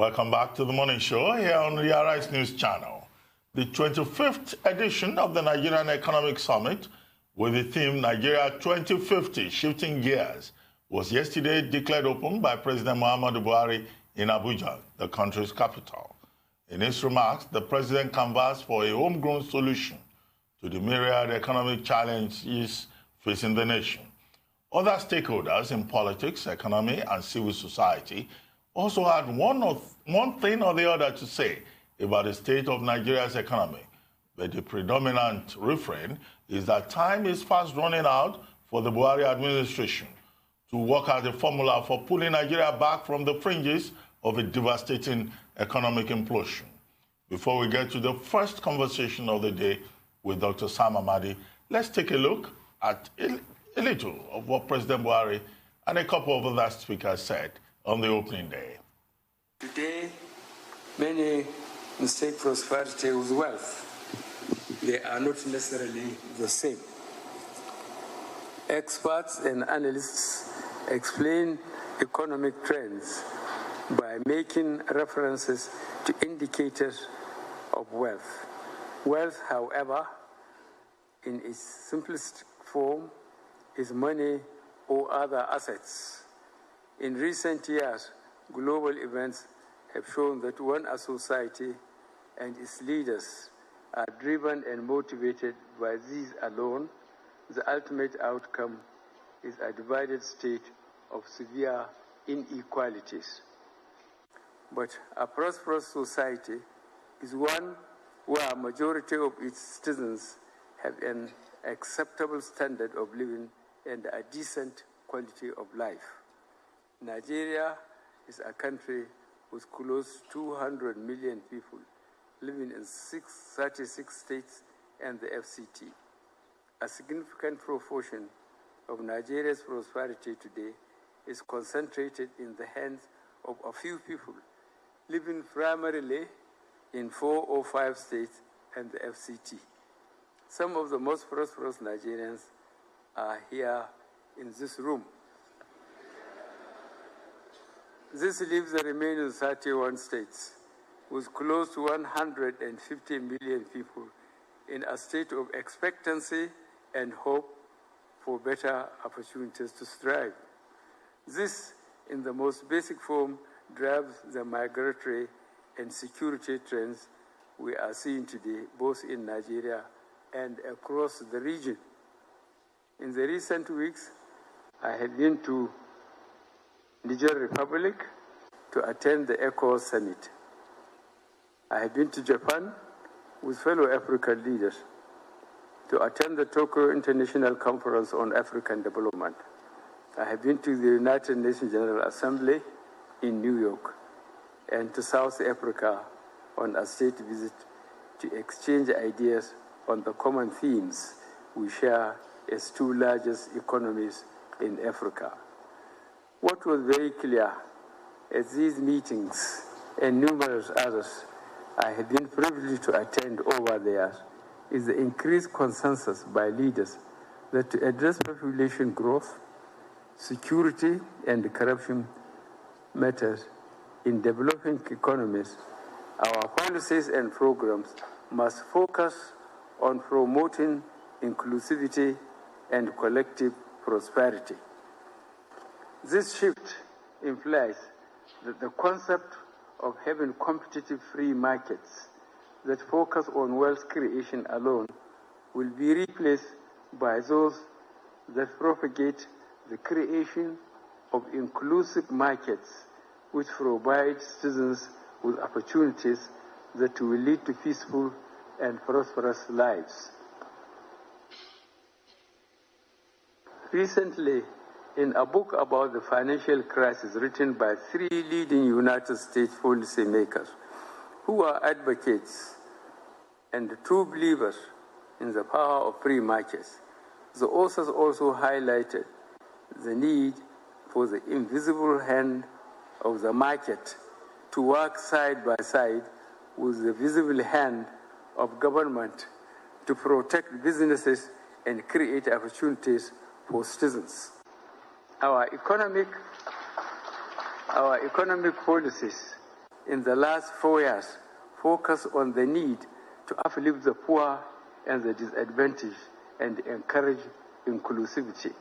Welcome back to the morning show here on the Arise News Channel. The 25th edition of the Nigerian Economic Summit with the theme Nigeria 2050 Shifting Gears was yesterday declared open by President Muhammadu Buhari in Abuja, the country's capital. In his remarks, the president canvassed for a homegrown solution to the myriad economic challenges facing the nation. Other stakeholders in politics, economy, and civil society also had one thing or the other to say about the state of Nigeria's economy. But the predominant refrain is that time is fast running out for the Buhari administration to work out a formula for pulling Nigeria back from the fringes of a devastating economic implosion. Before we get to the first conversation of the day with Dr. Sam Amadi, let's take a look at a little of what President Buhari and a couple of other speakers said on the opening day. Today, many mistake prosperity with wealth. They are not necessarily the same. Experts and analysts explain economic trends by making references to indicators of wealth. Wealth, however, in its simplest form, is money or other assets. In recent years, global events have shown that when a society and its leaders are driven and motivated by these alone, the ultimate outcome is a divided state of severe inequalities. But a prosperous society is one where a majority of its citizens have an acceptable standard of living and a decent quality of life. Nigeria is a country with close to 200 million people living in 36 states and the FCT. A significant proportion of Nigeria's prosperity today is concentrated in the hands of a few people living primarily in 4 or 5 states and the FCT. Some of the most prosperous Nigerians are here in this room. This leaves the remaining 31 states with close to 150 million people in a state of expectancy and hope for better opportunities to strive. This, in the most basic form, drives the migratory and security trends we are seeing today, both in Nigeria and across the region. In the recent weeks, I have been to Niger Republic to attend the Affairs Summit. I have been to Japan with fellow African leaders to attend the Tokyo International Conference on African Development. I have been to the United Nations General Assembly in New York and to South Africa on a state visit to exchange ideas on the common themes we share as two largest economies in Africa. What was very clear at these meetings and numerous others I have been privileged to attend over there is the increased consensus by leaders that to address population growth, security, and corruption matters in developing economies, our policies and programs must focus on promoting inclusivity and collective prosperity. This shift implies that the concept of having competitive free markets that focus on wealth creation alone will be replaced by those that propagate the creation of inclusive markets which provide citizens with opportunities that will lead to peaceful and prosperous lives. Recently, in a book about the financial crisis written by 3 leading United States policymakers who are advocates and true believers in the power of free markets, the authors also highlighted the need for the invisible hand of the market to work side by side with the visible hand of government to protect businesses and create opportunities for citizens. Our economic policies in the last 4 years focused on the need to uplift the poor and the disadvantaged and encourage inclusivity.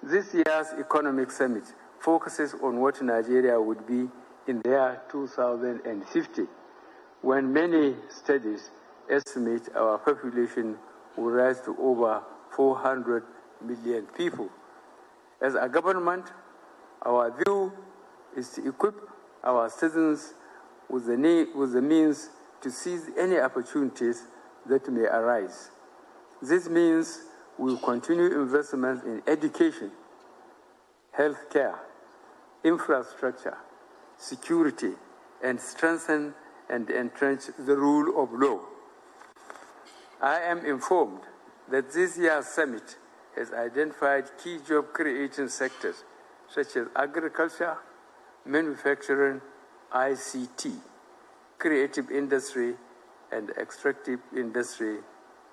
This year's Economic Summit focuses on what Nigeria would be in the year 2050, when many studies estimate our population will rise to over 400 million people. As a government, our view is to equip our citizens with the means to seize any opportunities that may arise. This means we will continue investments in education, healthcare, infrastructure, security, and strengthen and entrench the rule of law. I am informed that this year's summit has identified key job-creating sectors such as agriculture, manufacturing, ICT, creative industry, and extractive industry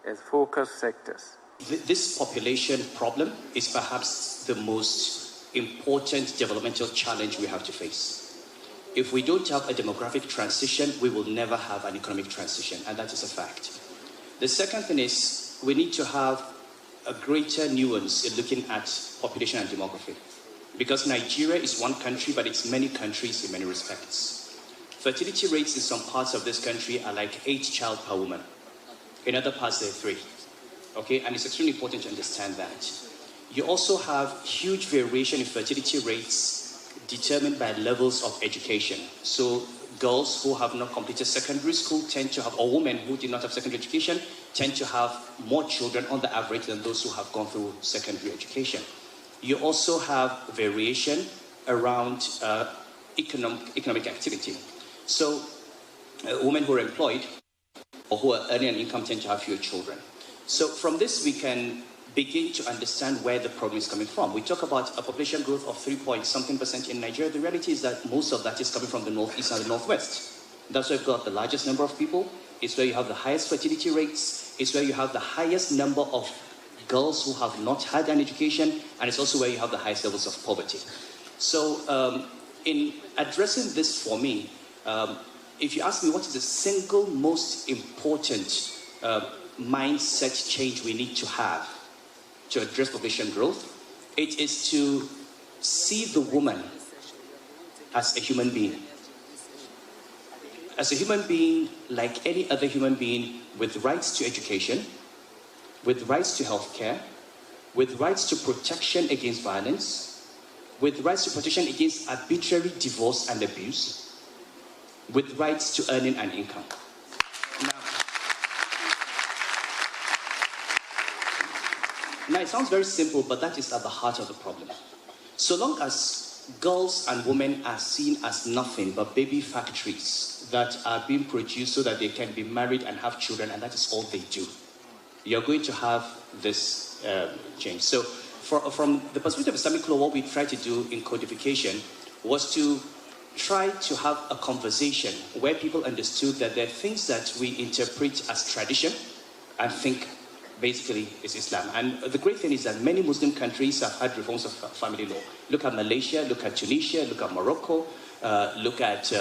as focus sectors. This population problem is perhaps the most important developmental challenge we have to face. If we don't have a demographic transition, we will never have an economic transition, and that is a fact. The second thing is we need to have a greater nuance in looking at population and demography. Because Nigeria is one country, but it's many countries in many respects. Fertility rates in some parts of this country are like 8 child per woman. In other parts, they're 3. Okay, and it's extremely important to understand that. You also have huge variation in fertility rates determined by levels of education. So girls who have not completed secondary school tend to have, or women who did not have secondary education, tend to have more children on the average than those who have gone through secondary education. You also have variation around economic activity. So women who are employed or who are earning an income tend to have fewer children. So from this, we can begin to understand where the problem is coming from. We talk about a population growth of 3-point-something% in Nigeria. The reality is that most of that is coming from the northeast and the northwest. That's where we've got the largest number of people. It's where you have the highest fertility rates. It's where you have the highest number of girls who have not had an education. And it's also where you have the highest levels of poverty. So in addressing this for me, if you ask me what is the single most important mindset change we need to have to address population growth, it is to see the woman as a human being. As a human being like any other human being with rights to education, with rights to healthcare, with rights to protection against violence, with rights to protection against arbitrary divorce and abuse, with rights to earning an income. Now, it sounds very simple, but that is at the heart of the problem. So long as girls and women are seen as nothing but baby factories that are being produced so that they can be married and have children, and that is all they do, you're going to have this change. So from the perspective of Islamic law, what we tried to do in codification was to try to have a conversation where people understood that there are things that we interpret as tradition and think basically is Islam. And the great thing is that many Muslim countries have had reforms of family law. Look at Malaysia, look at Tunisia, look at Morocco, look at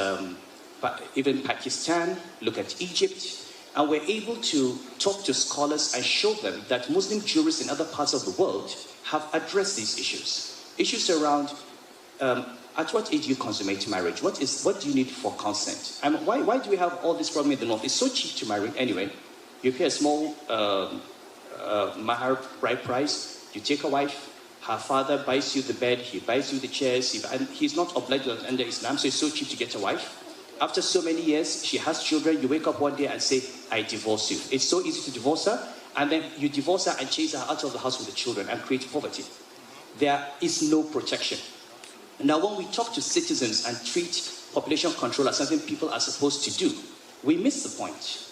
even Pakistan, look at Egypt. And we're able to talk to scholars and show them that Muslim jurists in other parts of the world have addressed these issues. Issues around at what age do you consummate marriage? What do you need for consent? And why do we have all this problem in the North? It's so cheap to marry anyway. You pay a small mahar bride price, you take a wife, her father buys you the bed, he buys you the chairs, and he's not obliged under Islam, so it's so cheap to get a wife. After so many years, she has children, you wake up one day and say, I divorce you. It's so easy to divorce her, and then you divorce her and chase her out of the house with the children and create poverty. There is no protection. Now, when we talk to citizens and treat population control as something people are supposed to do, we miss the point.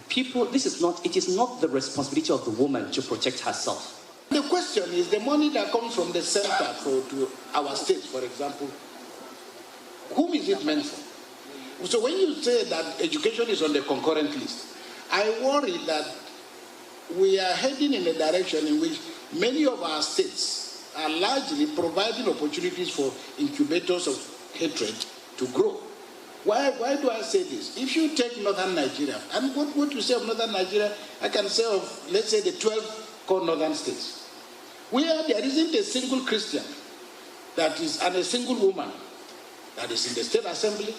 It is not the responsibility of the woman to protect herself. The question is the money that comes from the center to our states, for example, whom is it meant for? So when you say that education is on the concurrent list, I worry that we are heading in a direction in which many of our states are largely providing opportunities for incubators of hatred to grow. Why do I say this? If you take northern Nigeria, and what you say of northern Nigeria, I can say of, let's say, the 12 core northern states, where there isn't a single Christian that is, and a single woman that is in the state assembly,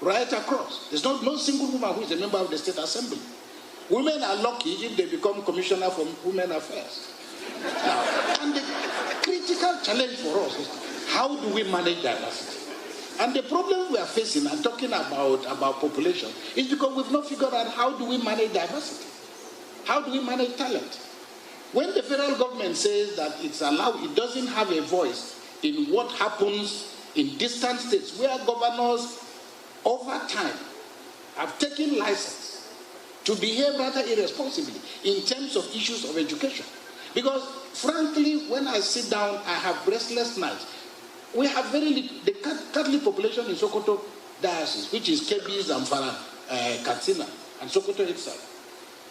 right across. There's no single woman who is a member of the state assembly. Women are lucky if they become commissioner for women affairs. Now, and the critical challenge for us is how do we manage diversity? And the problem we are facing and talking about population is because we've not figured out how do we manage diversity? How do we manage talent? When the federal government says that it's allowed, it doesn't have a voice in what happens in distant states where governors over time have taken license to behave rather irresponsibly in terms of issues of education. Because frankly, when I sit down, I have restless nights. We have very little, the Catholic population in Sokoto diocese, which is Kebbi, Zamfara, Katsina, and Sokoto itself.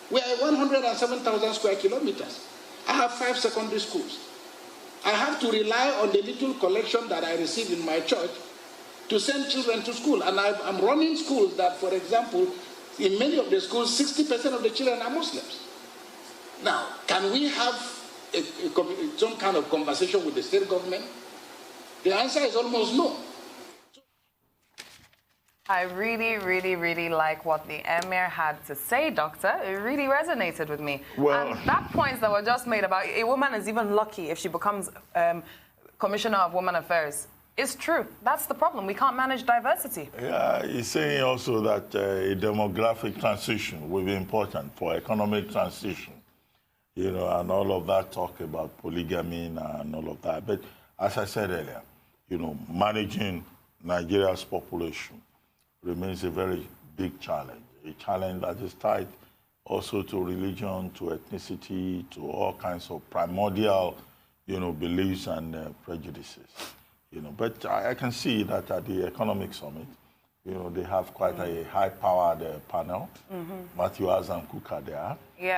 We are 107,000 square kilometers. I have 5 secondary schools. I have to rely on the little collection that I receive in my church to send children to school. And I'm running schools that, for example, in many of the schools, 60% of the children are Muslims. Now, can we have some kind of conversation with the state government? The answer is almost no. I really like what the Emir had to say, Doctor. It really resonated with me. Well, and that point that were just made about a woman is even lucky if she becomes Commissioner of Women Affairs. It's true. That's the problem. We can't manage diversity. Yeah, he's saying also that a demographic transition will be important for economic transition, you know, and all of that talk about polygamy and all of that. But as I said earlier, you know, managing Nigeria's population remains a very big challenge, a challenge that is tied also to religion, to ethnicity, to all kinds of primordial, you know, beliefs and prejudices. You know, but I can see that at the Economic Summit, you know, they have quite a high-powered panel. Matthew Azam Kuka there,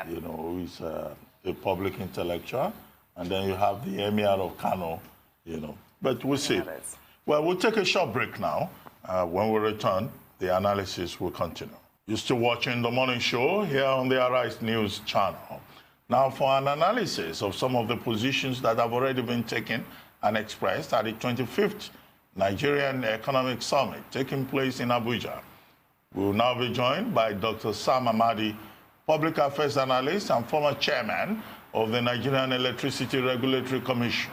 you know, who is a public intellectual. And then you have the Emir of Kano, you know. But we'll see. Well, we'll take a short break now. When we return, the analysis will continue. You're still watching The Morning Show here on the Arise News channel. Now for an analysis of some of the positions that have already been taken and expressed at the 25th Nigerian Economic Summit taking place in Abuja. We will now be joined by Dr. Sam Amadi, Public Affairs Analyst and former Chairman of the Nigerian Electricity Regulatory Commission.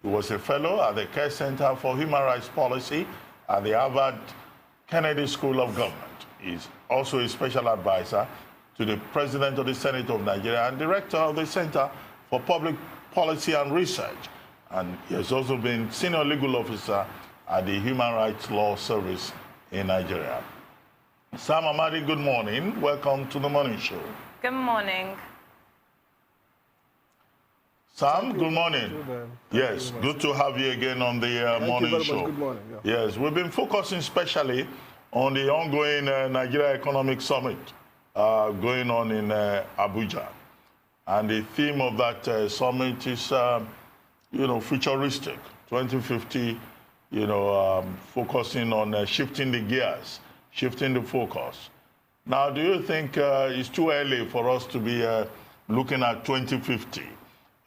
He was a fellow at the Care Center for Human Rights Policy at the Harvard Kennedy School of Government. He's also a special advisor to the President of the Senate of Nigeria and Director of the Center for Public Policy and Research. And he has also been Senior Legal Officer at the Human Rights Law Service in Nigeria. Sam Amadi, good morning. Welcome to The Morning Show. Good morning. Sam, good morning. Yes, good to have you again on the morning show. Good morning. Yes, we've been focusing especially on the ongoing Nigeria Economic Summit going on in Abuja. And the theme of that summit is, you know, futuristic, 2050, you know, focusing on shifting the gears, shifting the focus. Now, do you think it's too early for us to be looking at 2050?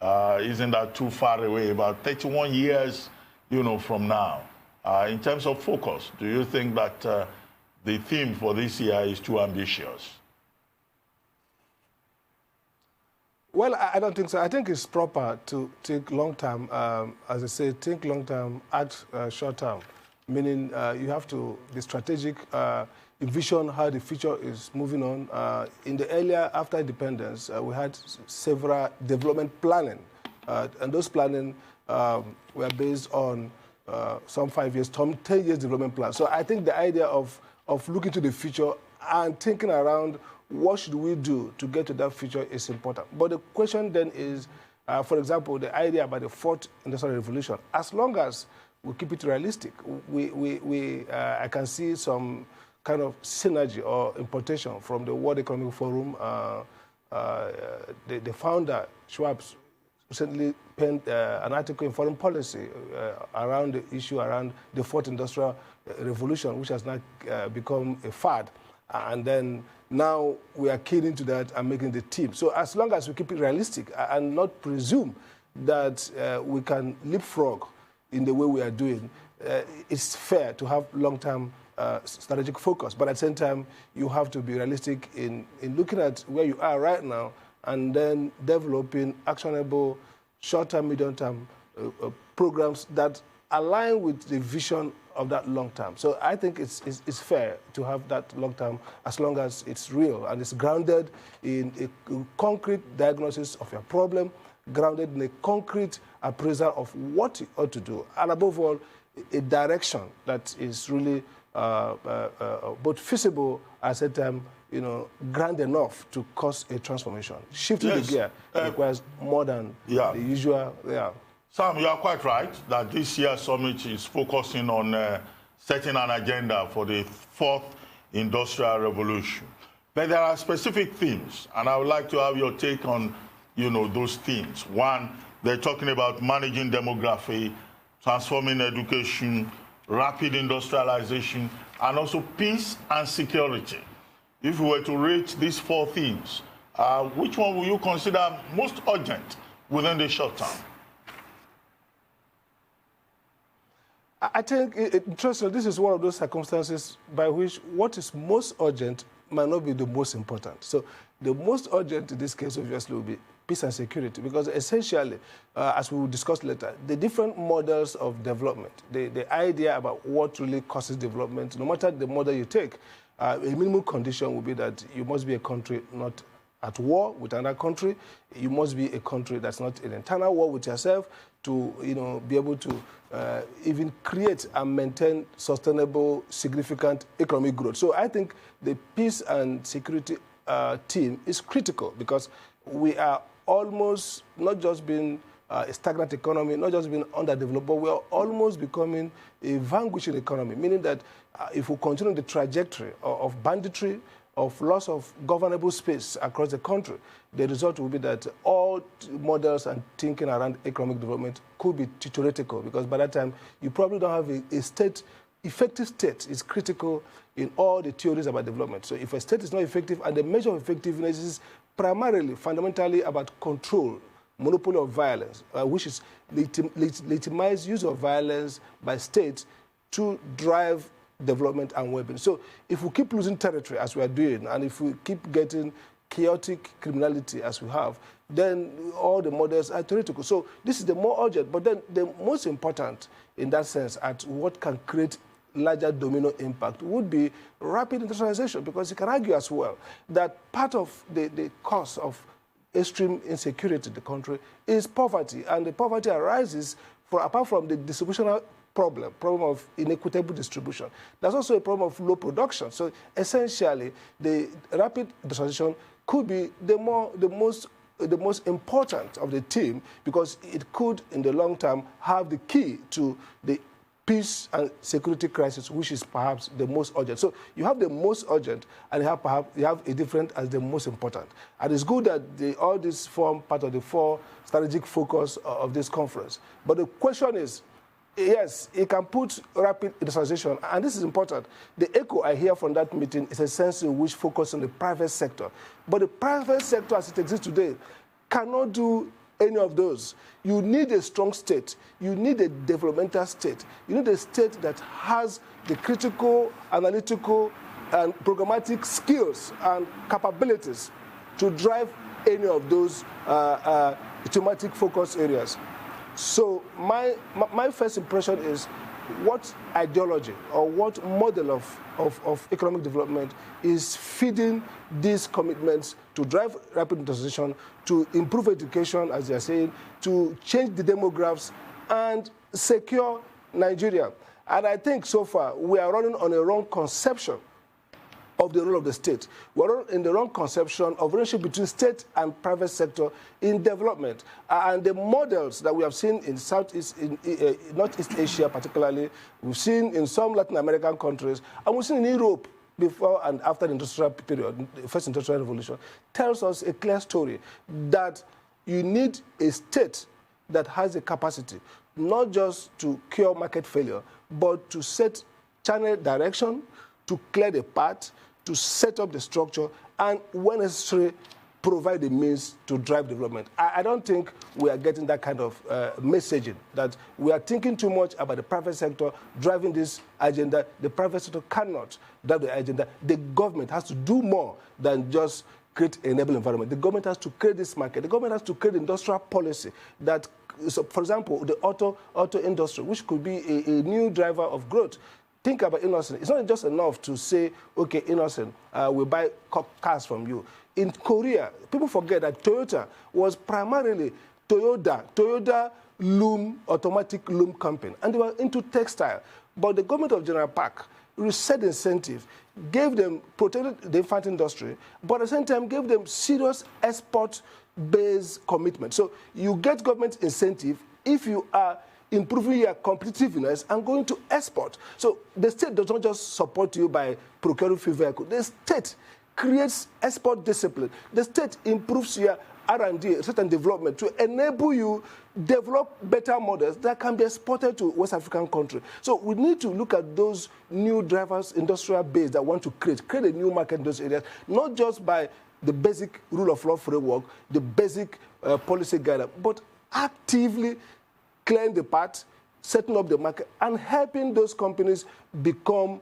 Isn't that too far away? About 31 years, you know, from now. In terms of focus, do you think that the theme for this year is too ambitious? Well, I don't think so. I think it's proper to think long-term, as I say, think long-term, act short-term, meaning you have to be strategic, envision how the future is moving on. In the earlier, after independence, we had several development planning, and those planning were based on some 5 years, some 10 years development plan. So I think the idea of looking to the future and thinking around what should we do to get to that future is important. But the question then is, for example, the idea about the fourth industrial revolution. As long as we keep it realistic, I can see some kind of synergy or importation from the World Economic Forum. The founder, Schwab, recently penned an article in Foreign Policy around the issue around the fourth industrial revolution, which has now become a fad. And then now we are keen into that and making the team. So as long as we keep it realistic and not presume that we can leapfrog in the way we are doing, it's fair to have long-term strategic focus. But at the same time, you have to be realistic in looking at where you are right now and then developing actionable short-term, medium-term programs that align with the vision of that long term. So I think it's fair to have that long term as long as it's real and it's grounded in a concrete diagnosis of your problem, grounded in a concrete appraisal of what you ought to do, and above all, a direction that is really both feasible at the same time, grand enough to cause a transformation. Shifting the gear requires more than the usual. Sam, you are quite right that this year's summit is focusing on setting an agenda for the fourth industrial revolution. But there are specific themes, and I would like to have your take on, those themes. One, they're talking about managing demography, transforming education, rapid industrialization, and also peace and security. If we were to rate these four themes, which one will you consider most urgent within the short term? I think, interestingly, this is one of those circumstances by which what is most urgent might not be the most important. So the most urgent in this case, obviously, will be peace and security, because essentially, as we will discuss later, the different models of development, the idea about what really causes development, no matter the model you take, a minimum condition will be that you must be a country not at war with another country. You must be a country that's not in internal war with yourself to, be able to even create and maintain sustainable, significant economic growth. So I think the peace and security team is critical because we are almost not just being a stagnant economy, not just being underdeveloped, but we are almost becoming a vanquishing economy, meaning that if we continue the trajectory of banditry, of loss of governable space across the country, the result will be that all models and thinking around economic development could be theoretical, because by that time, you probably don't have a state. Effective state is critical in all the theories about development. So if a state is not effective, and the measure of effectiveness is primarily, fundamentally about control, monopoly of violence, which is legitimized use of violence by states to drive development and well-being. So if we keep losing territory as we are doing, and if we keep getting chaotic criminality as we have, then all the models are theoretical. So this is the more urgent, but then the most important in that sense at what can create larger domino impact would be rapid industrialization, because you can argue as well that part of the cause of extreme insecurity in the country is poverty, and the poverty arises apart from the distributional problem of inequitable distribution. There's also a problem of low production. So essentially, the rapid industrialization could be the most important of the team, because it could, in the long term, have the key to the peace and security crisis, which is perhaps the most urgent. So you have the most urgent, and you have a different as the most important. And it's good that all this form part of the four strategic focus of this conference. But the question is, yes, it can put rapid industrialization, and this is important. The echo I hear from that meeting is a sense in which focus on the private sector. But the private sector as it exists today cannot do any of those. You need a strong state. You need a developmental state. You need a state that has the critical, analytical, and programmatic skills and capabilities to drive any of those thematic focus areas. So my first impression is what ideology or what model of economic development is feeding these commitments to drive rapid industrialization, to improve education, as they are saying, to change the demographics and secure Nigeria. And I think so far we are running on a wrong conception of the role of the state. We're in the wrong conception of relationship between state and private sector in development. And the models that we have seen in Northeast Asia particularly, we've seen in some Latin American countries, and we've seen in Europe before and after the industrial period, the first industrial revolution, tells us a clear story that you need a state that has the capacity, not just to cure market failure, but to set channel direction, to clear the path, to set up the structure, and when necessary, provide the means to drive development. I don't think we are getting that kind of messaging, that we are thinking too much about the private sector driving this agenda. The private sector cannot drive the agenda. The government has to do more than just create an enabling environment. The government has to create this market. The government has to create industrial policy that, so for example, the auto industry, which could be a new driver of growth. Think about Innocent. It's not just enough to say, okay, Innocent, we buy cars from you. In Korea, people forget that Toyota was primarily Toyota loom, automatic loom company, and they were into textile. But the government of General Park reset incentive, gave them, protected the infant industry, but at the same time gave them serious export-based commitment. So you get government incentive if you are improving your competitiveness and going to export. So the state does not just support you by procuring free vehicles. The state creates export discipline. The state improves your R&D, research and development, to enable you develop better models that can be exported to West African countries. So we need to look at those new drivers, industrial base that want to create a new market in those areas, not just by the basic rule of law framework, the basic policy guidance, but actively clearing the path, setting up the market, and helping those companies become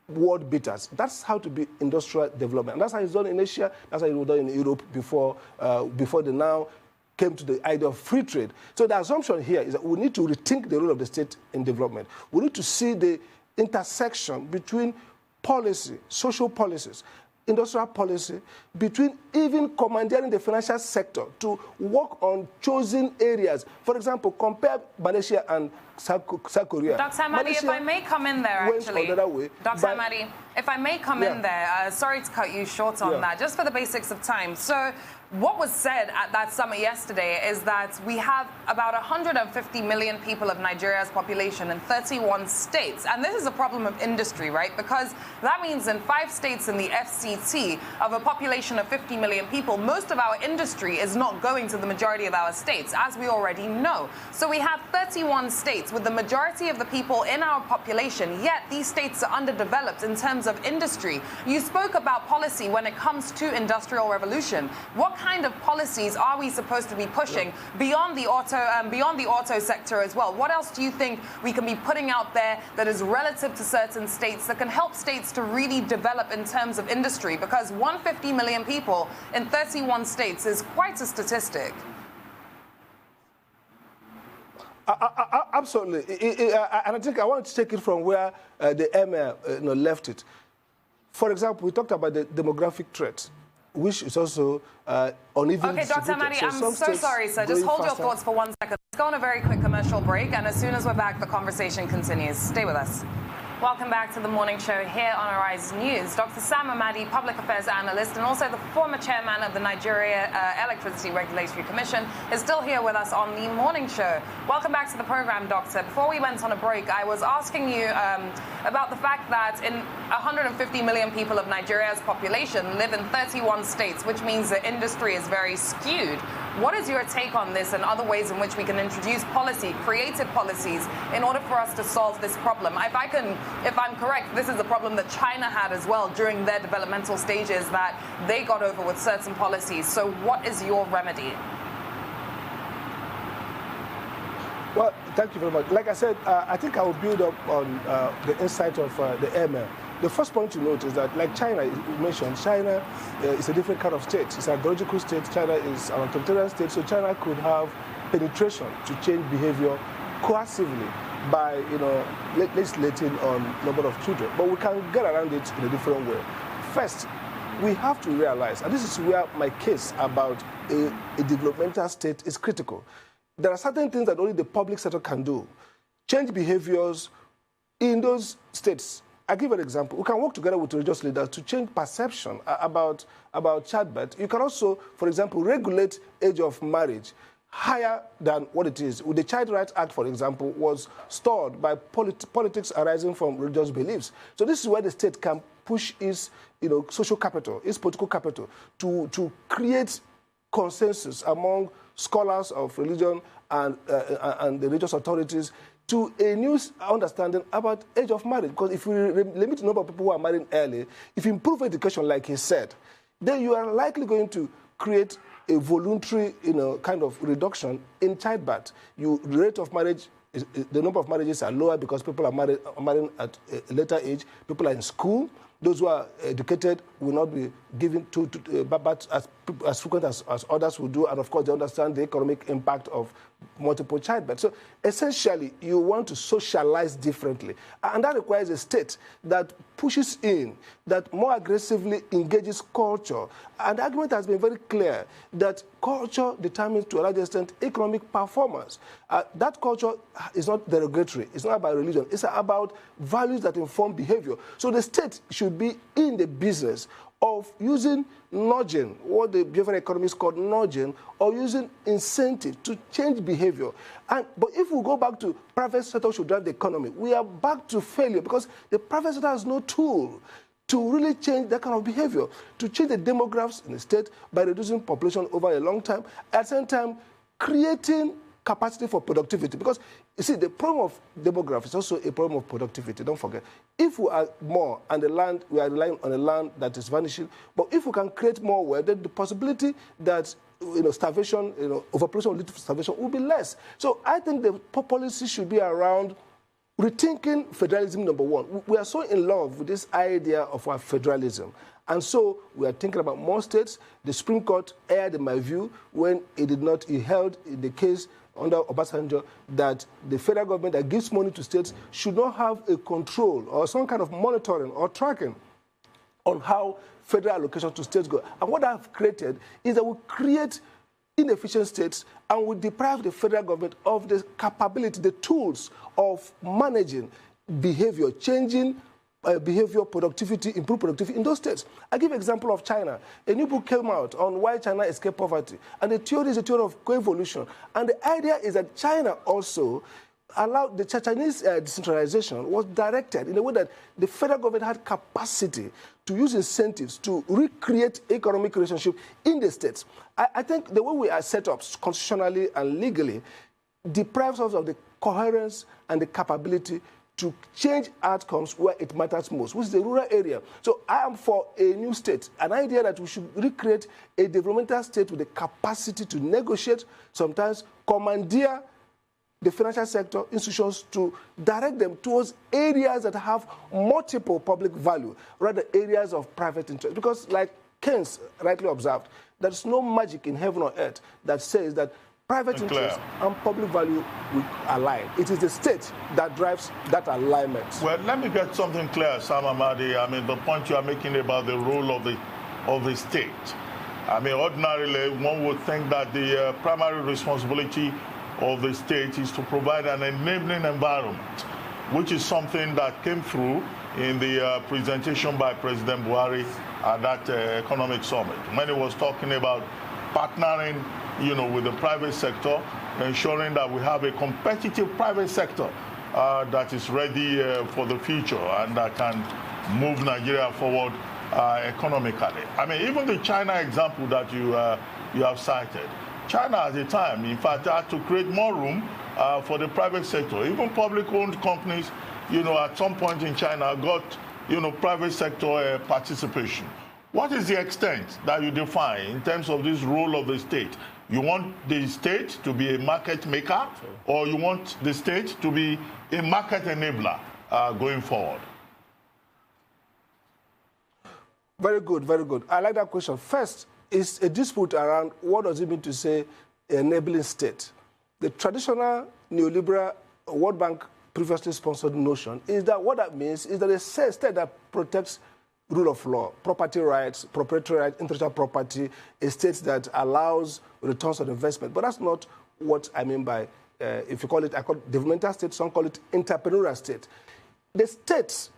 world beaters. That's how to be industrial development. And that's how it's done in Asia. That's how it was done in Europe before they now came to the idea of free trade. So the assumption here is that we need to rethink the role of the state in development. We need to see the intersection between policy, social policies, industrial policy, between even commandeering the financial sector to work on chosen areas. For example, compare Malaysia and South Korea. Dr. Amadi, if I may come in there, actually. Dr. Amadi, if I may come in there, sorry to cut you short on that, just for the basics of time. So what was said at that summit yesterday is that we have about 150 million people of Nigeria's population in 31 states. And this is a problem of industry, right? Because that means in 5 states in the FCT of a population of 50 million people, most of our industry is not going to the majority of our states, as we already know. So we have 31 states with the majority of the people in our population, yet these states are underdeveloped in terms of industry. You spoke about policy when it comes to industrial revolution. What kind of policies are we supposed to be pushing beyond the auto sector as well? What else do you think we can be putting out there that is relative to certain states that can help states to really develop in terms of industry? Because 150 million people in 31 states is quite a statistic. Absolutely. And I think I want to take it from where the Emir left it. For example, we talked about the demographic threat, which is also uneven. Okay, Dr. Amadi, I'm so sorry, sir. Just hold your thoughts for 1 second. Let's go on a very quick commercial break, and as soon as we're back, the conversation continues. Stay with us. Welcome back to the morning show here on Arise News. Dr. Sam Amadi, Public Affairs Analyst, and also the former chairman of the Nigeria Electricity Regulatory Commission, is still here with us on the morning show. Welcome back to the program, Doctor. Before we went on a break, I was asking you about the fact that in 150 million people of Nigeria's population live in 31 states, which means the industry is very skewed. What is your take on this and other ways in which we can introduce policy, creative policies, in order for us to solve this problem? If I'm correct, this is a problem that China had as well during their developmental stages that they got over with certain policies. So what is your remedy? Well, thank you very much. Like I said, I think I will build up on the insight of the Emir. The first point to note is that, like China, you mentioned, China is a different kind of state. It's an ideological state. China is an authoritarian state, so China could have penetration to change behavior coercively by, legislating on number of children. But we can get around it in a different way. First, we have to realize, and this is where my case about a developmental state is critical. There are certain things that only the public sector can do. Change behaviors in those states. I'll give an example. We can work together with religious leaders to change perception about childbirth. You can also, for example, regulate age of marriage higher than what it is. The Child Rights Act, for example, was stalled by politics arising from religious beliefs. So this is where the state can push its social capital, its political capital, to create consensus among scholars of religion and the religious authorities to a new understanding about age of marriage. Because if we limit the number of people who are marrying early, if you improve education, like he said, then you are likely going to create a voluntary, kind of reduction in childbirth. The rate of marriage, the number of marriages are lower because people are marrying at a later age. People are in school. Those who are educated will not be given birth as frequent as others will do. And of course, they understand the economic impact of multiple childbirth. So essentially, you want to socialize differently. And that requires a state that pushes in, that more aggressively engages culture. And the argument has been very clear that culture determines, to a large extent, economic performance. That culture is not derogatory. It's not about religion. It's about values that inform behavior. So the state should be in the business of using nudging, what the behavioral economists call nudging, or using incentive to change behavior. But if we go back to private sector should drive the economy, we are back to failure because the private sector has no tool to really change that kind of behavior, to change the demographics in the state by reducing population over a long time, at the same time creating capacity for productivity. Because, you see, the problem of demography is also a problem of productivity, don't forget. If we are more and the land, we are relying on a land that is vanishing, but if we can create more wealth, then the possibility that starvation, overpopulation will lead to starvation will be less. So I think the policy should be around rethinking federalism, number one. We are so in love with this idea of our federalism. And so we are thinking about more states. The Supreme Court erred, in my view, when it held in the case under Obasanjo that the federal government that gives money to states should not have a control or some kind of monitoring or tracking on how federal allocation to states go. And what I've created is that we create inefficient states and we deprive the federal government of the capability, the tools of managing behavior, changing behavior, productivity, improve productivity in those states. I give an example of China. A new book came out on why China escaped poverty. And the theory is a theory of coevolution. And the idea is that China also allowed the Chinese decentralization was directed in a way that the federal government had capacity to use incentives to recreate economic relationship in the states. I think the way we are set up constitutionally and legally deprives us of the coherence and the capability to change outcomes where it matters most, which is the rural area. So I am for a new state, an idea that we should recreate a developmental state with the capacity to negotiate, sometimes commandeer the financial sector, institutions, to direct them towards areas that have multiple public value, rather areas of private interest. Because like Keynes rightly observed, there's no magic in heaven or earth that says that private interest and public value will align. It is the state that drives that alignment. Well, let me get something clear, Sam Amadi. I mean, the point you are making about the role of the state. I mean, ordinarily, one would think that the primary responsibility of the state is to provide an enabling environment, which is something that came through in the presentation by President Buhari at that economic summit. When he was talking about partnering with the private sector, ensuring that we have a competitive private sector that is ready for the future and that can move Nigeria forward economically. I mean, even the China example that you have cited, China at the time, in fact, had to create more room for the private sector. Even public-owned companies, at some point in China got, private sector participation. What is the extent that you define in terms of this role of the state? You want the state to be a market maker, or you want the state to be a market enabler going forward? Very good, very good. I like that question. First, it's a dispute around what does it mean to say enabling state. The traditional neoliberal World Bank previously sponsored notion is that what that means is that a state that protects rule of law, property rights, proprietary rights, intellectual property, a state that allows returns on investment. But that's not what I mean by, if you call it, I call it developmental state, some call it entrepreneurial state. The state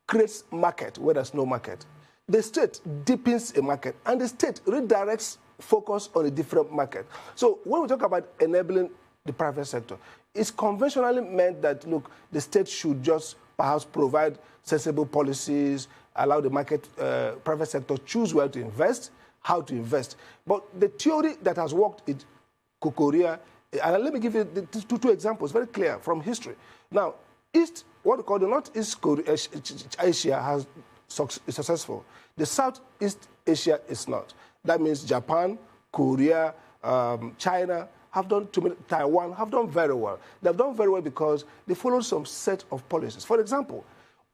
creates market where there's no market. The state deepens a market, and the state redirects focus on a different market. So when we talk about enabling the private sector, it's conventionally meant that, look, the state should just perhaps provide sensible policies, allow the market, private sector choose where to invest, how to invest. But the theory that has worked in Korea, and let me give you two examples, very clear from history. Now, what we call the Northeast Asia is successful. The Southeast Asia is not. That means Japan, Korea, China have done, Taiwan have done very well. They've done very well because they followed some set of policies. For example,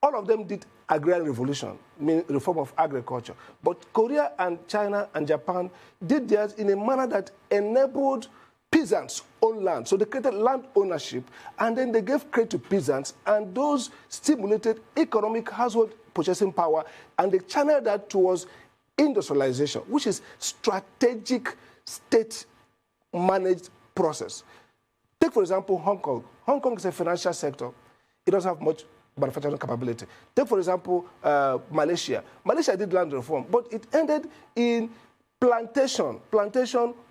all of them did agrarian revolution, meaning reform of agriculture. But Korea and China and Japan did theirs in a manner that enabled peasants own land. So they created land ownership, and then they gave credit to peasants, and those stimulated economic household purchasing power, and they channeled that towards industrialization, which is strategic state-managed process. Take, for example, Hong Kong. Hong Kong is a financial sector. It doesn't have much manufacturing capability. Take, for example, Malaysia. Malaysia did land reform, but it ended in plantation,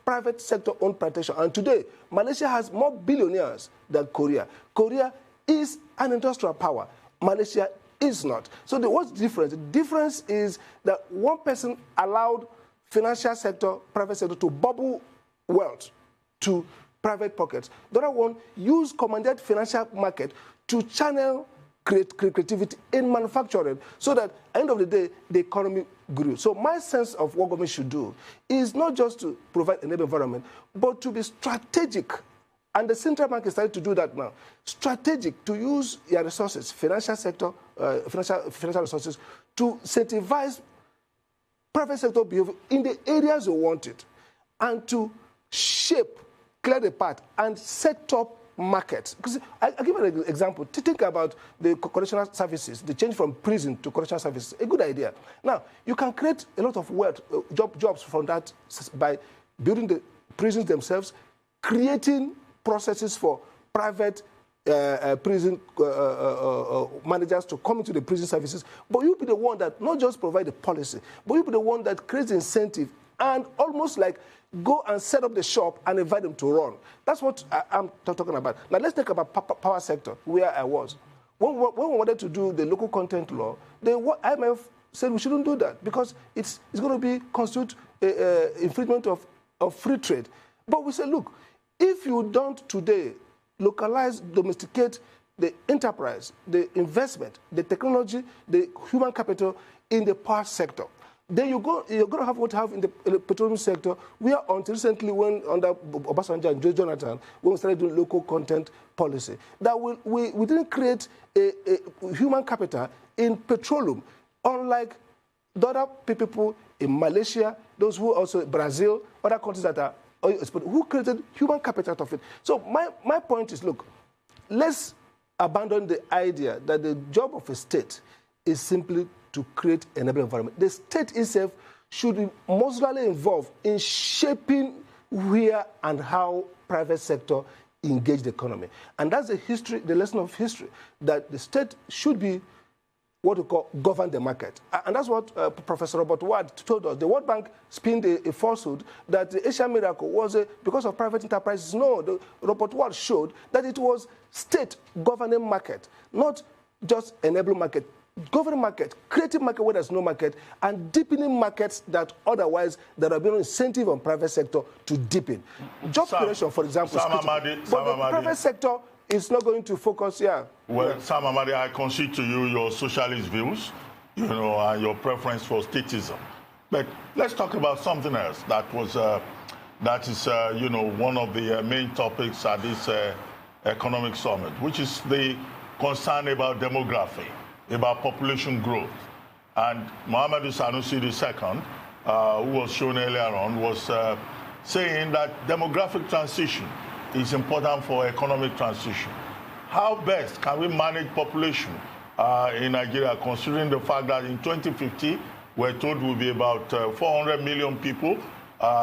private sector-owned plantation. And today, Malaysia has more billionaires than Korea. Korea is an industrial power. Malaysia is not. So what's the difference? The difference is that one person allowed financial sector, private sector to bubble wealth to private pockets. The other one used commanded financial market to channel creativity in manufacturing, so that at the end of the day, the economy grew. So my sense of what government should do is not just to provide an environment, but to be strategic. And the central bank is starting to do that now. Strategic, to use your resources, financial sector, financial resources, to incentivize private sector behavior in the areas you want it, and to shape, clear the path, and set up markets. Because I'll give you an example. To think about the correctional services, the change from prison to correctional services, a good idea. Now, you can create a lot of wealth, jobs from that by building the prisons themselves, creating processes for private prison managers to come into the prison services. But you'll be the one that not just provide the policy, but you'll be the one that creates the incentive and almost like go and set up the shop and invite them to run. That's what I'm talking about. Now, let's talk about power sector, where I was. When we wanted to do the local content law, the IMF said we shouldn't do that because it's going to constitute infringement of free trade. But we said, look, if you don't today localize, domesticate the enterprise, the investment, the technology, the human capital in the power sector, then you're going to have what you have in the petroleum sector. We are until recently, when under Obasanjo and Joe Jonathan, when we started doing local content policy, that we didn't create a human capital in petroleum, unlike the other people in Malaysia, those who also Brazil, other countries that are who created human capital out of it. So my point is, look, let's abandon the idea that the job of a state is simply to create an enabling environment. The state itself should be mostly involved in shaping where and how private sector engage the economy. And that's the lesson of history, that the state should be what we call govern the market. And that's what Professor Robert Ward told us. The World Bank spinned a falsehood that the Asian miracle was because of private enterprises. No, Robert Ward showed that it was state governing market, not just enabling market. Governing market, creative market where there's no market, and deepening markets that otherwise there have been no incentive on private sector to deepen. Job creation, for example, Sam Amadi, but the private sector is not going to focus, Well, Sam Amadi, I concede to you your socialist views, and your preference for statism. But let's talk about something else that is one of the main topics at this economic summit, which is the concern about demography, about population growth. And Muhammadu Sanusi II, who was shown earlier on, was saying that demographic transition is important for economic transition. How best can we manage population in Nigeria, considering the fact that in 2050, we're told we'll be about 400 million people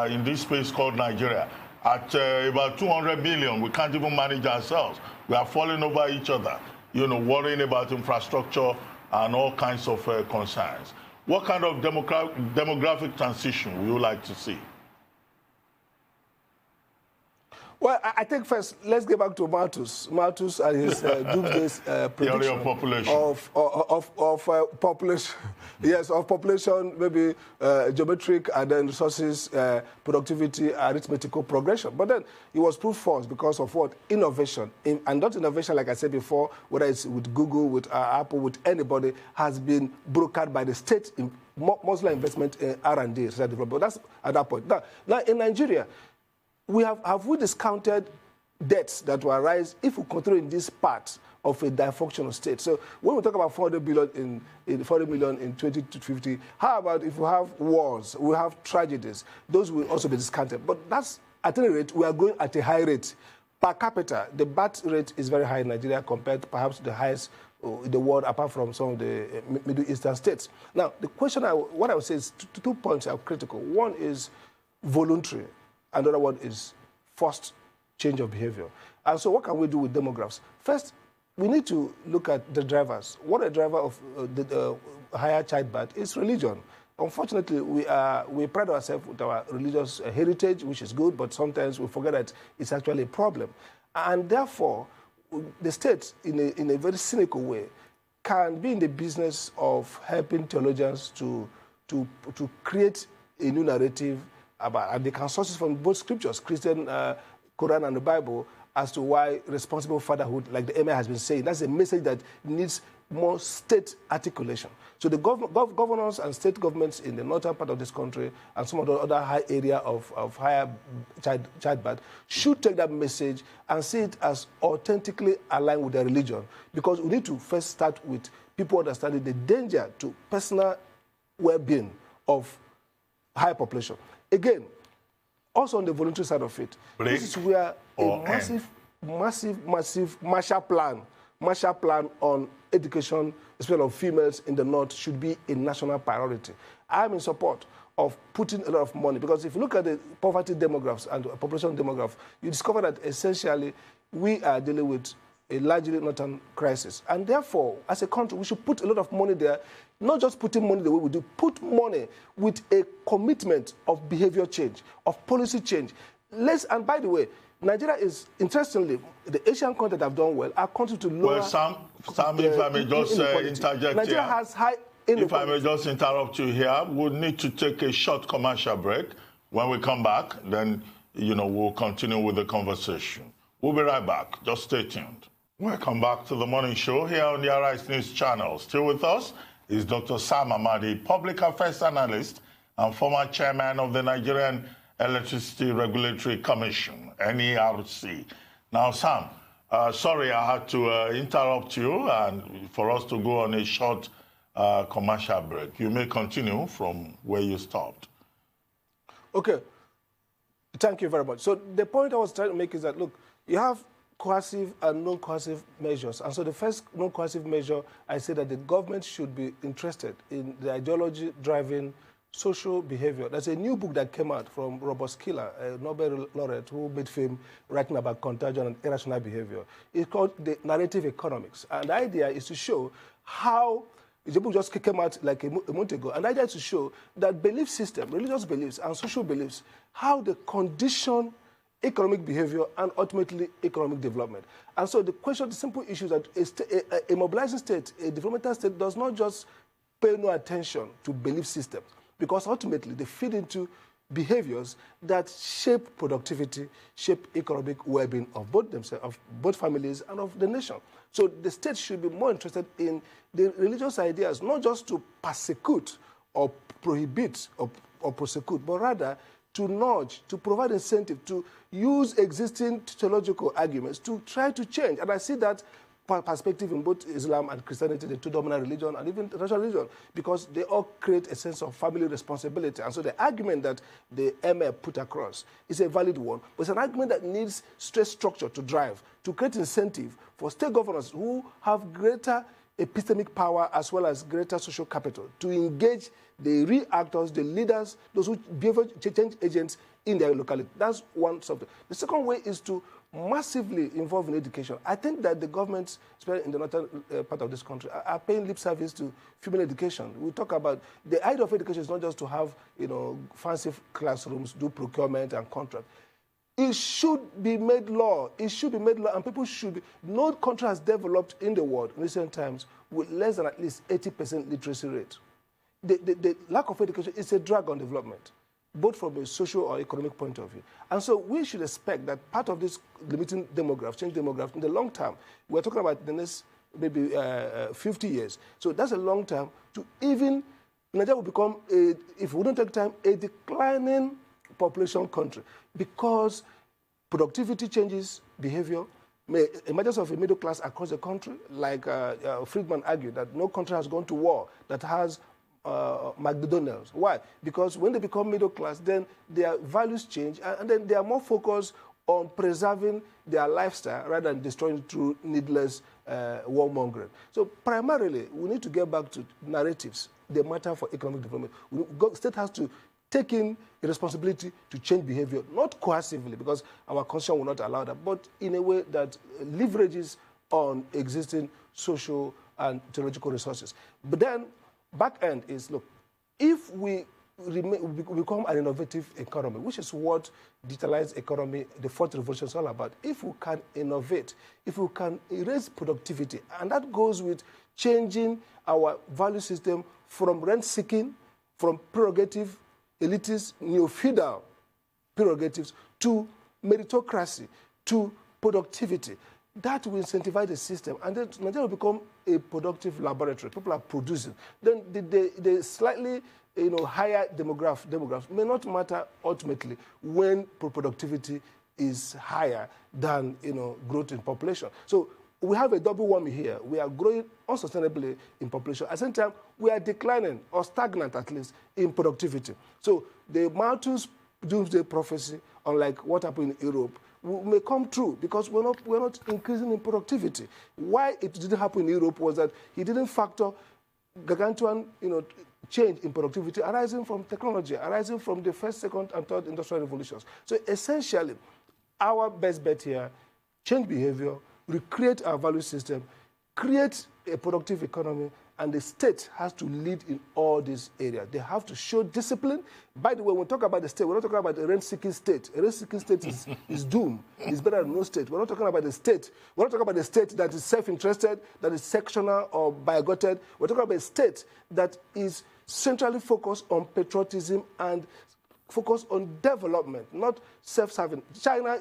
in this space called Nigeria. At about 200 million, we can't even manage ourselves. We are falling over each other, worrying about infrastructure and all kinds of concerns. What kind of demographic transition would you like to see? Well, Well, I think first, let's get back to Malthus. Malthus and his doomsday prediction of population. Of population. Yes, of population, maybe geometric and then resources, productivity, arithmetical progression. But then it was proved false because of what? Innovation. And not innovation, like I said before, whether it's with Google, with Apple, with anybody, has been brokered by the state, mostly investment in R&D, research development. But that's at that point. Now in Nigeria, have we discounted debts that will arise if we continue in this part of a dysfunctional state? So when we talk about 40 million in 2050, how about if we have wars, we have tragedies, those will also be discounted. But that's, at any rate, we are going at a high rate. Per capita, the birth rate is very high in Nigeria compared to perhaps the highest in the world, apart from some of the Middle Eastern states. Now, the question, what I would say is 2 points are critical. One is voluntary. Another one is forced change of behavior. And so what can we do with demographs? First, we need to look at the drivers. What a driver of the higher childbirth is religion. Unfortunately, we pride ourselves with our religious heritage, which is good, but sometimes we forget that it's actually a problem. And therefore, the state, in a very cynical way, can be in the business of helping theologians to create a new narrative about, and they can source from both scriptures, Christian, Quran and the Bible, as to why responsible fatherhood, like the Emir has been saying, that's a message that needs more state articulation. So the governors and state governments in the northern part of this country and some of the other high area of higher childbirth should take that message and see it as authentically aligned with their religion. Because we need to first start with people understanding the danger to personal well-being of high population. Again, also on the voluntary side of it, this is where a massive Marshall Plan on education, especially of females in the North, should be a national priority. I'm in support of putting a lot of money, because if you look at the poverty demographs and the population demograph, you discover that essentially we are dealing with a largely northern crisis. And therefore, as a country, we should put a lot of money there, not just putting money the way we do, put money with a commitment of behavior change, of policy change. And by the way, Nigeria is, interestingly, the Asian countries that have done well are countries to lower... Well, Sam, if I may just interject Nigeria here. Has high inequality. If I may just interrupt you here, we'll need to take a short commercial break. When we come back, then, we'll continue with the conversation. We'll be right back. Just stay tuned. Welcome back to the morning show here on the Arise News channel. Still with us is Dr. Sam Amadi, Public Affairs Analyst and former chairman of the Nigerian Electricity Regulatory Commission, NERC. Now, Sam, sorry I had to interrupt you and for us to go on a short commercial break. You may continue from where you stopped. Okay. Thank you very much. So the point I was trying to make is that, look, you have coercive and non-coercive measures. And so the first non-coercive measure, I say that the government should be interested in the ideology driving social behavior. There's a new book that came out from Robert Skiller, a Nobel laureate who made fame writing about contagion and irrational behavior. It's called The Narrative Economics. And the idea is to show how, the book just came out like a month ago, and the idea is to show that belief system, religious beliefs and social beliefs, how they condition economic behavior and ultimately economic development. And so the question, the simple issue is that a mobilizing state, a developmental state, does not just pay no attention to belief systems, because ultimately they feed into behaviors that shape productivity, shape economic well-being of both themselves, of both families, and of the nation. So the state should be more interested in the religious ideas, not just to persecute or prohibit or prosecute, but rather to nudge, to provide incentive, to use existing theological arguments to try to change. And I see that perspective in both Islam and Christianity, the two dominant religions, and even international religion, because they all create a sense of family responsibility. And so the argument that the Emir put across is a valid one, but it's an argument that needs straight structure to drive, to create incentive for state governors who have greater epistemic power as well as greater social capital to engage the real actors, the leaders, those who behavior change agents in their locality. That's one subject. The second way is to massively involve in education. I think that the governments, especially in the northern part of this country, are paying lip service to female education. We talk about the idea of education is not just to have, fancy classrooms, do procurement and contract. It should be made law. It should be made law, and people should be. No country has developed in the world in recent times with less than at least 80% literacy rate. The lack of education is a drag on development, both from a social or economic point of view. And so we should expect that part of this limiting demograph, change demograph, in the long term, we're talking about the next maybe 50 years. So that's a long term to even, Nigeria will become, if we don't take time, a declining population country because productivity changes behavior. Emergence of a middle class across the country, like Friedman argued, that no country has gone to war that has McDonald's. Why? Because when they become middle class, then their values change, and then they are more focused on preserving their lifestyle rather than destroying it through needless warmongering. So primarily, we need to get back to narratives. They matter for economic development. The state has to take in a responsibility to change behavior, not coercively, because our constitution will not allow that, but in a way that leverages on existing social and technological resources. But then, back end is, look, if we become an innovative economy, which is what digitalized economy, the fourth revolution is all about, if we can innovate, if we can raise productivity, and that goes with changing our value system from rent-seeking, from prerogative, elitist, neo-feudal prerogatives, to meritocracy, to productivity. That will incentivize the system, and then Nigeria will become a productive laboratory. People are producing. Then the slightly higher demograph may not matter ultimately when productivity is higher than growth in population. So we have a double whammy here. We are growing unsustainably in population. At the same time, we are declining, or stagnant at least, in productivity. So the Malthus doomsday prophecy, unlike what happened in Europe, may come true because we're not increasing in productivity. Why it didn't happen in Europe was that he didn't factor gargantuan change in productivity arising from technology, arising from the first, second, and third industrial revolutions. So essentially, our best bet here, change behavior, recreate our value system, create a productive economy, and the state has to lead in all these areas. They have to show discipline. By the way, when we talk about the state, we're not talking about a rent-seeking state. A rent-seeking state is doomed. It's better than no state. We're not talking about the state. We're not talking about the state that is self-interested, that is sectional or bigoted. We're talking about a state that is centrally focused on patriotism and focused on development, not self-serving. China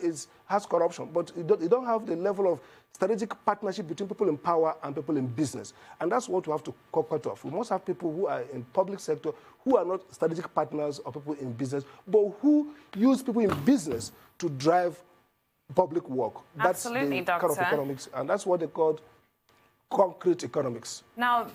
has corruption, but you don't have the level of strategic partnership between people in power and people in business. And that's what we have to cut off. We must have people who are in public sector who are not strategic partners or people in business, but who use people in business to drive public work. Absolutely, that's the kind of economics, and that's what they call concrete economics. Now,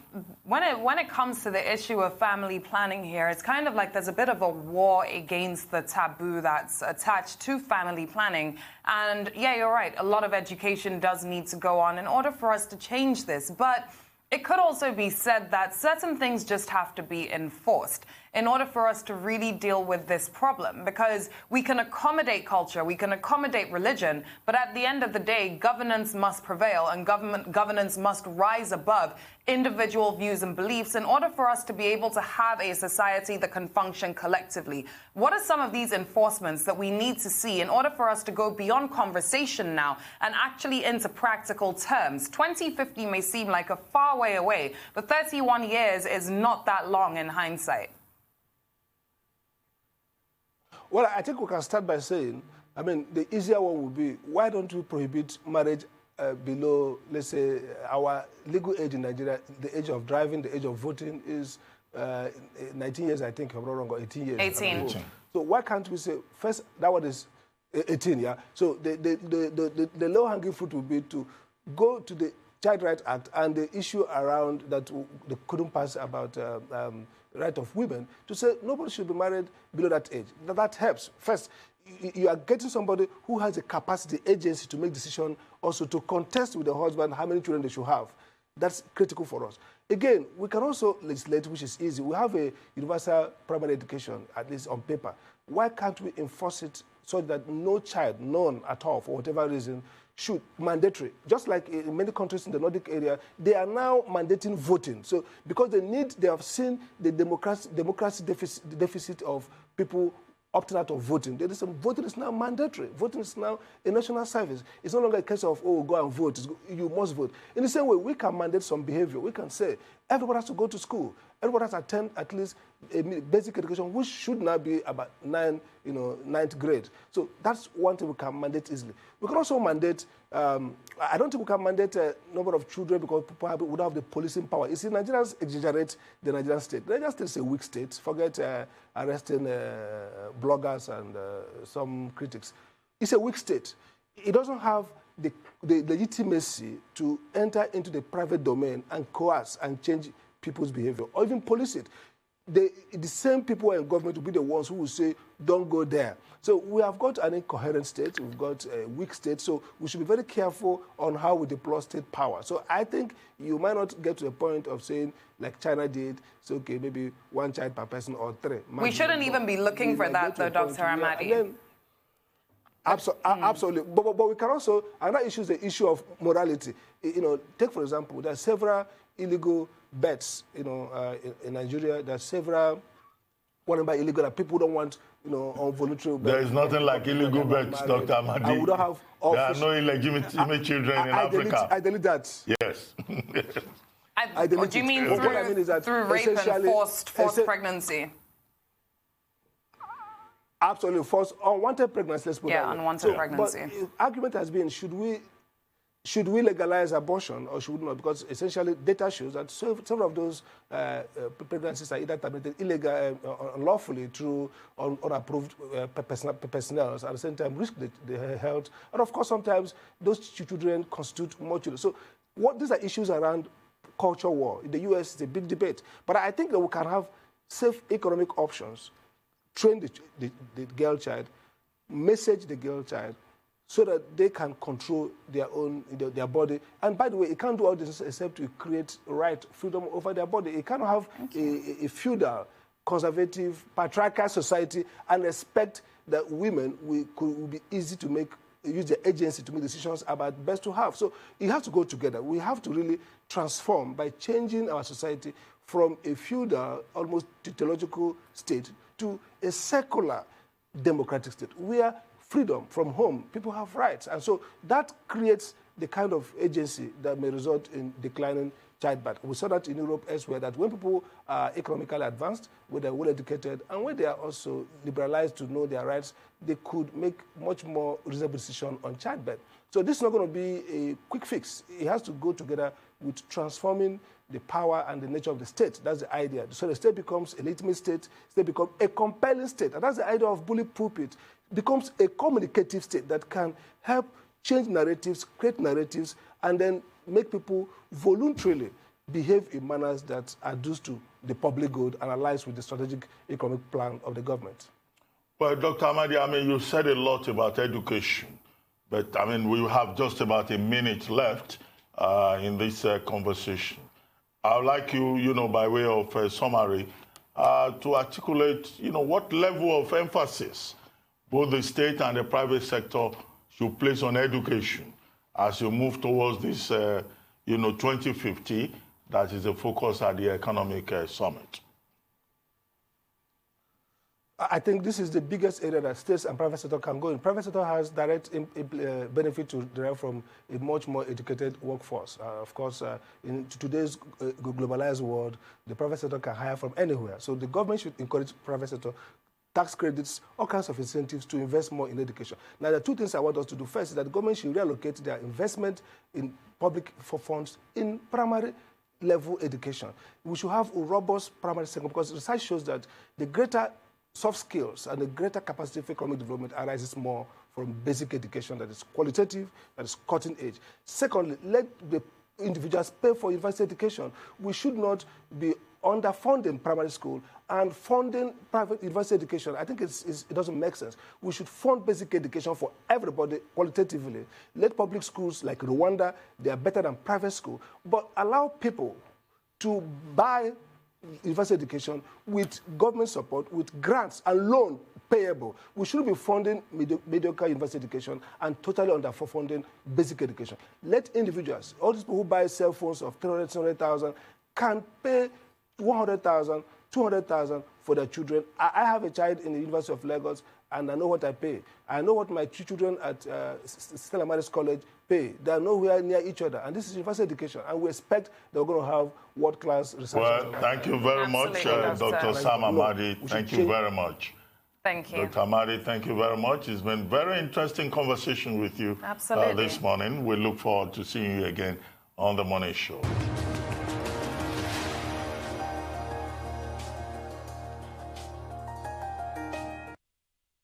when it comes to the issue of family planning here, it's kind of like there's a bit of a war against the taboo that's attached to family planning. And yeah, you're right, a lot of education does need to go on in order for us to change this. But it could also be said that certain things just have to be enforced in order for us to really deal with this problem, because we can accommodate culture, we can accommodate religion, but at the end of the day, governance must prevail and governance must rise above individual views and beliefs in order for us to be able to have a society that can function collectively. What are some of these enforcements that we need to see in order for us to go beyond conversation now and actually into practical terms? 2050 may seem like a far way away, but 31 years is not that long in hindsight. Well, I think we can start by saying, the easier one would be, why don't we prohibit marriage below, let's say, our legal age in Nigeria? The age of driving, the age of voting is 19 years, I think, if I'm not wrong, or 18 years. 18. So why can't we say, first, that one is 18, yeah? So the low-hanging fruit would be to go to the Child Rights Act and the issue around that they couldn't pass about right of women, to say nobody should be married below that age. That helps. First, you are getting somebody who has the capacity, agency to make decisions, also to contest with the husband how many children they should have. That's critical for us. Again, we can also legislate, which is easy. We have a universal primary education, at least on paper. Why can't we enforce it so that no child, none at all, for whatever reason, should mandatory? Just like in many countries in the Nordic area, they are now mandating voting. So because they have seen the democracy deficit of people opting out of voting. Voting is now mandatory. Voting is now a national service. It's no longer a case of, oh, go and vote. You must vote. In the same way, we can mandate some behavior. We can say everybody has to go to school. Everybody has to attend at least a basic education, which should now be about ninth grade. So that's one thing we can mandate easily. We can also mandate, I don't think we can mandate a number of children because people would have the policing power. You see, Nigerians exaggerate the Nigerian state. The Nigerian state is a weak state. Forget arresting bloggers and some critics. It's a weak state. It doesn't have the legitimacy to enter into the private domain and coerce and change people's behavior or even police it. The same people in government will be the ones who will say, don't go there. So we have got an incoherent state. We've got a weak state. So we should be very careful on how we deploy state power. So I think you might not get to the point of saying, like China did, so okay, maybe one child per person or three. We shouldn't even be looking for that, though, Dr. Amadi. Absolutely. But we can also, another issue is the issue of morality. Take, for example, there are several illegal bets, in Nigeria. There are several, whatever illegal that people don't want, on voluntary bets. There is nothing like illegal bets, Dr. Amadi. And we don't have there are no illegitimate children in Africa. I delete that. Yes. What do you mean through rape and forced pregnancy? Absolutely, forced, unwanted pregnancy, let's put that way. Unwanted pregnancy. But argument has been, should we legalize abortion or should we not? Because essentially data shows that several of those pregnancies are either terminated unlawfully through unapproved personnel, at the same time risk the health. And of course, sometimes those children constitute more children. So these are issues around culture war. In the US, it's a big debate. But I think that we can have safe economic options, train the girl child, message the girl child, so that they can control their own, their body. And by the way, it can't do all this except to create freedom over their body. It cannot have a feudal, conservative, patriarchal society and expect that women will be easy to use their agency to make decisions about best to have. So it has to go together. We have to really transform by changing our society from a feudal, almost theological state to a secular democratic state where freedom from home, people have rights. And so that creates the kind of agency that may result in declining childbirth. We saw that in Europe elsewhere, that when people are economically advanced, when they're well-educated, and when they are also liberalized to know their rights, they could make much more reasonable decisions on childbirth. So this is not going to be a quick fix. It has to go together with transforming the power and the nature of the state. That's the idea. So the state becomes a legitimate state, state becomes a compelling state. And that's the idea of bully pulpit. Becomes a communicative state that can help change narratives, create narratives, and then make people voluntarily behave in manners that are due to the public good and aligns with the strategic economic plan of the government. Well, Dr. Amadi, you said a lot about education, but we have just about a minute left in this conversation. I would like you, by way of a summary, to articulate, what level of emphasis both the state and the private sector should place on education as you move towards this, 2050, that is the focus at the Economic Summit. I think this is the biggest area that states and private sector can go in. Private sector has direct benefit to derive from a much more educated workforce. Of course, in today's globalized world, the private sector can hire from anywhere. So the government should encourage private sector, tax credits, all kinds of incentives to invest more in education. Now, there are two things I want us to do. First is that the government should reallocate their investment in public funds in primary level education. We should have a robust primary sector because research shows that the greater soft skills and the greater capacity for economic development arises more from basic education that is qualitative, that is cutting edge. Secondly, let the individuals pay for university education. We should not be underfunding primary school and funding private university education. I think it doesn't make sense. We should fund basic education for everybody qualitatively. Let public schools like Rwanda, they are better than private school, but allow people to buy university education with government support, with grants and loan payable. We shouldn't be funding mediocre university education and totally underfunding basic education. Let individuals, all these people who buy cell phones of 300,000, 600,000, can pay 100,000, 200,000 for their children. I have a child in the University of Lagos, and I know what I pay. I know what my two children at Sam Amadi College pay. They are nowhere near each other, and this is university education, and we expect that we're going to have world-class research. Well, thank you very much, Dr. Sam Amadi. Thank you very much. Thank you. Dr. Amadi, thank you very much. It's been a very interesting conversation with you this morning. We look forward to seeing you again on The Morning Show.